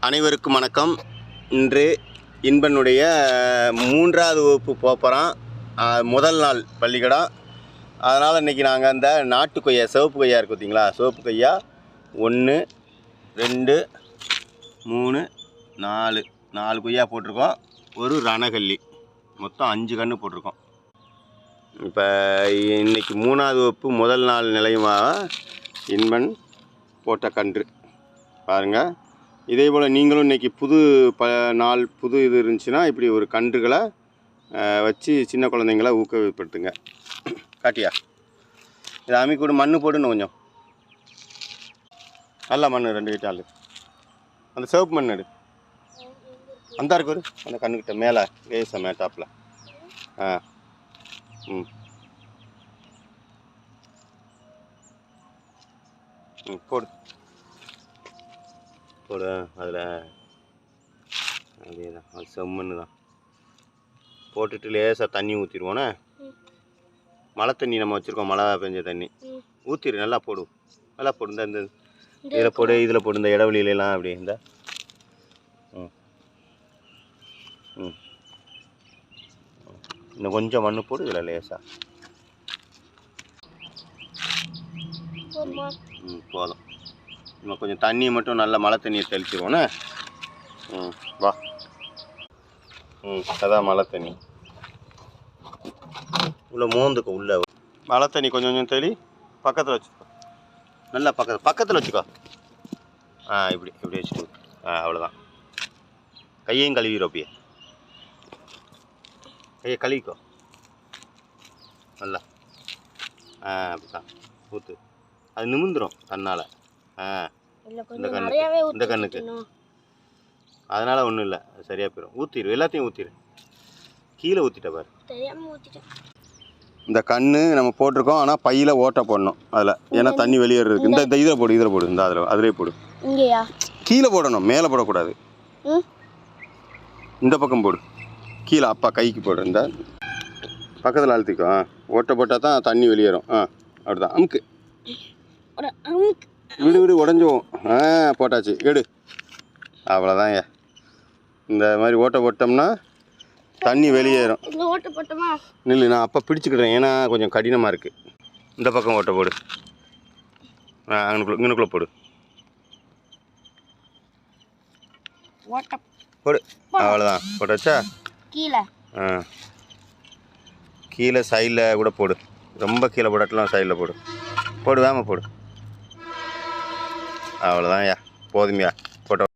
அனைவருக்கும் வணக்கம். இன்று இன்பனுடைய 3வது வகுப்பு போகிறோம். முதல் நாள் பள்ளிக்கூடம். அதனால் இன்றைக்கி நாங்கள் அந்த நாட்டு கொய்யா, சிவப்பு கொய்யா இருக்குது பார்த்தீங்களா, சிவப்பு கொய்யா 1 2 3 4 கொய்யா போட்டிருக்கோம். ஒரு ரணகல்லி, மொத்தம் 5 கன்று போட்டிருக்கோம். இப்போ இன்றைக்கி 3வது வகுப்பு முதல் நாள் நிலையமாக இன்பன் போட்ட கன்று பாருங்கள். இதே போல் நீங்களும் இன்றைக்கி புது நாள் புது இது இருந்துச்சுன்னா இப்படி ஒரு கன்றுகளை வச்சு சின்ன குழந்தைங்கள ஊக்குவிப்படுத்துங்க. காட்டியா இதை அமைக்கூட மண் போடுன்னு கொஞ்சம் நல்லா மண் 2 கிட்டால் அந்த சிவப்பு மண் எடு. அந்த இருக்கு ஒரு அந்த கண்ணுக்கிட்ட மேலே லேசா மேட்டாப்பில் போடு போடு. அதில் அதே தான், அது செம்மண்ணு தான். போட்டுட்டு லேசாக தண்ணி ஊற்றிடுவோண்ணே. மழை தண்ணி நம்ம வச்சுருக்கோம், மழை பெஞ்ச தண்ணி ஊற்றிடு. நல்லா போடு, நல்லா போடு. இந்த இதில் போடு, இதில் போடு. இந்த இடவெளியிலலாம் அப்படி இந்த இன்னும் கொஞ்சம் மண் போடு இதில் லேசாக. போதும். இன்னும் கொஞ்சம் தண்ணியை மட்டும் நல்லா மழை தண்ணியை தெளிச்சிருவோண்ணே. வா. அதான் மழை தண்ணி உள்ள மோந்துக்கோ. உள்ள மழை தண்ணி கொஞ்சம் கொஞ்சம் தெளி. பக்கத்தில் வச்சுக்கோ, நல்லா பக்கத்தில் வச்சுக்கோ. இப்படி இப்படி வச்சுட்டு அவ்வளோதான். கையையும் கழுவிடுவோப்பிய. கையை கழுவிக்கோ நல்லா. அப்படிதான் ஊற்று. அது நிமிந்துடும் தன்னால். இந்த கண்ணுக்கு அதனால் ஒன்றும் இல்லை, அது சரியாக போயிடும். ஊற்றிடு, எல்லாத்தையும் ஊற்றிடு. கீழே ஊற்றிட்ட பாரு. இந்த கன்று நம்ம போட்டிருக்கோம், ஆனால் பையில் ஓட்டை போடணும் அதில். ஏன்னா தண்ணி வெளியேறதுக்கு. இந்த இதில் போடு, இதில் போடு. இந்த அதிலே போடு. கீழே போடணும், மேலே போடக்கூடாது. இந்த பக்கம் போடு, கீழே அப்பா கைக்கு போடு. இந்த பக்கத்தில் அழுத்திக்கோ. ஓட்டை போட்டால் தான் தண்ணி வெளியேறும். அப்படிதான். அமுக்கு விடு விடு, உடஞ்சுவோம். போட்டாச்சு, எடு. அவ்வளோதான். இந்த மாதிரி ஓட்டை போட்டோம்னா தண்ணி வெளியேறும். நில்லு, நான் அப்போ பிடிச்சிக்கிடுறேன், ஏன்னா கொஞ்சம் கடினமாக இருக்குது. இந்த பக்கம் ஓட்டை போடு. இங்கனுக்குள்ளே போடு போடு. அவ்வளோதான், போட்டாச்சா? கீழே சைடில் கூட போடு. ரொம்ப கீழே போடட்டலாம், சைடில் போடு. போடு, வேமா போடு. அவ்வளோதான். போதுமையா போட்டோ.